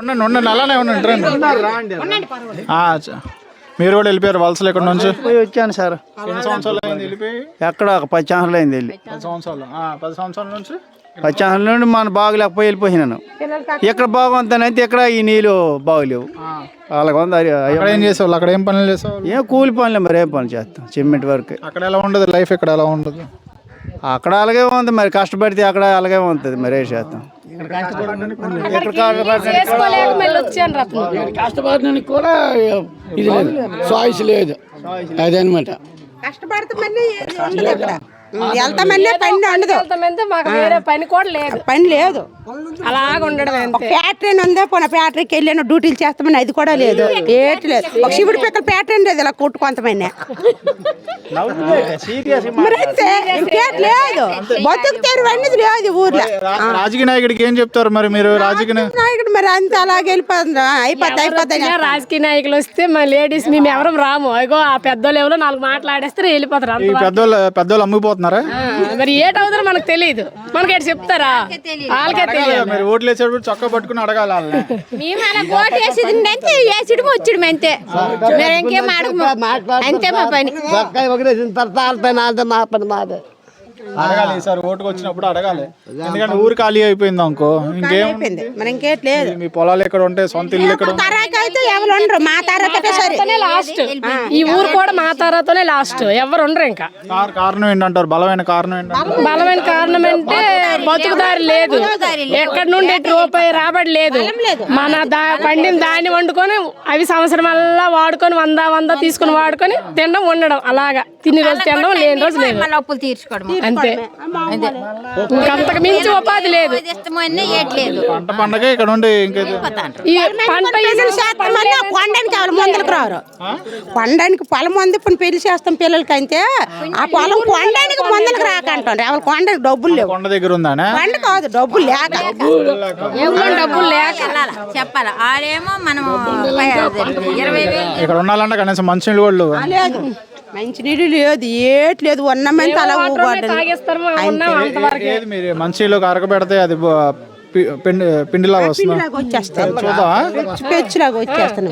ఉండండి ఉండండి అలానే ఉండండి రండి. మీరు కూడా వెళ్ళిపోయారు వలసలు ఇక్కడ నుంచి? పోయి వచ్చాను సార్. ఎన్ని సంవత్సరాలు అయింది వెళ్ళిపోయి? ఎక్కడ ఒక 10 సంవత్సరాలు అయింది వెళ్ళి. 10 సంవత్సరాలు. 10 సంవత్సరాల నుంచి 10 సంవత్సరాల నుండి మన బాగులేకపోయి వెళ్ళిపోయినాను. ఎక్కడ బాగుంటానంటే ఇక్కడ ఈ నీళ్ళు బాగులేవు. అలాగ ఉంది. అక్కడ ఏం చేసేవాళ్ళు? అక్కడ ఏం పనులు చేసేవాళ్ళు? ఏం కూలి పనులు మరి ఏం పనులు చేస్తాం సిమెంట్ వర్క్. అక్కడ ఎలా ఉండదు లైఫ్? ఇక్కడ ఎలా ఉండదు? అక్కడ అలాగే ఉంది మరి, కష్టపడితే అక్కడ అలాగే ఉంటుంది మరి ఏం చేస్తాం. కష్టపడడానికి కూడా ఇది లేదు, చాయిస్ లేదు. అదనమాట వెళ్తామని పని ఉండదు, మాకు వేరే పని కూడా లేదు, పని లేదు. అలాగ ఉండడం. ఫ్యాక్టరీ ఉందే పోనీ ఫ్యాక్టరీకి వెళ్ళాను డ్యూటీలు చేస్తామని అది కూడా లేదు, ఏటి లేదు. ఒక శివుడి పిక్కల ఫ్యాక్టరీ లేదు ఇలా కొట్టు కొంతమంది మరి అంతే, ఇంకేటి లేదు. బతుకుతారు అనేది లేదు ఊర్లో. రాజకీయ నాయకుడికి ఏం చెప్తారు మరి మీరు? రాజకీయ నాయకుడు మరి అంతే అలాగే వెళ్ళిపోతుంది. అయిపోతాయి రాజకీయ నాయకులు వస్తే మా లేడీస్ మేము ఎవరం రాము. అగో ఆ పెద్దోళ్ళు ఎవరో 4 మాట్లాడేస్తారు వెళ్ళిపోతారు. ఈ పెద్దోళ్ళు అమ్ముకుపోతున్నారా? మరి ఏటవుతారో మనకు తెలియదు, మనకి ఎటు చెప్తారా? వాళ్ళకే తెలియదు. మీరు ఓట్లు వేసేటప్పుడు చొక్కా పట్టుకుని అడగాలి వాళ్ళని. మేము అలా ఓటు వేసేది వేసిడు వచ్చుడు అంతే, మరి ఇంకేం అంతే మా పని. అడగాలి ఈసారి ఓటుకు వచ్చినప్పుడు అడగాలి. ఎందుకంటే ఊరు ఖాళీ అయిపోయింది అనుకో, ఇంకేం మరి ఇంకేట్ లేదు. మీ పొలాలు ఎక్కడ ఉంటాయి, సొంత ఇల్లు ఎక్కడ? అయితే ఎవరు ఉండరు, మా తరగతే సరే లాస్ట్. ఈ ఊరు కూడా మా తరతోనే లాస్ట్, ఎవరు ఉండరు. ఇంకా కారణం ఏంటంటారు? బలమైన కారణం ఏంటంటారు? బలమైన కారణం అంటే బతుకుదారి లేదు, ఎక్కడి నుండి ఎటు రూపాయి రాబడి లేదు. మన పండిన దాన్ని వండుకొని అవి సంవత్సరం అలా వాడుకొని 100 తీసుకుని వాడుకొని తినడం ఉండడం, అలాగా తిని రోజు తినడం, లేని రోజు లేదు. అప్పులు తీర్చుకోవడం అంతే, ఇంకంతకు మించి ఉపాధి లేదు. పంట పండగ ఇక్కడ ఉండి ఈ పంట కొండానికి ఎవరు మందులకు రారు. కొండానికి పొలం మంది పెళ్లి చేస్తాం పిల్లలకి అయితే ఆ పొలం కొండానికి మందులకు రాకంటారు. ఎవరు కొండకి డబ్బులు లేవు. కొండ దగ్గర ఉందా? కొండ కాదు, డబ్బులు లేక డబ్బులు లేక చెప్పాలి. ఆడేమో మనం ఇక్కడ ఉండాలంటే కనీసం మంచినీళ్ళు కూడా లేవు. లేదు, మంచి నీళ్ళు లేదు, ఏటి లేదు. ఉన్నమంత అలా మీరు మంచిలో అరక పెడితే అది పిండిలాగా వస్తుంది, వచ్చేస్తాయి, చూద్దా పెచ్చులాగా వచ్చేస్తాను.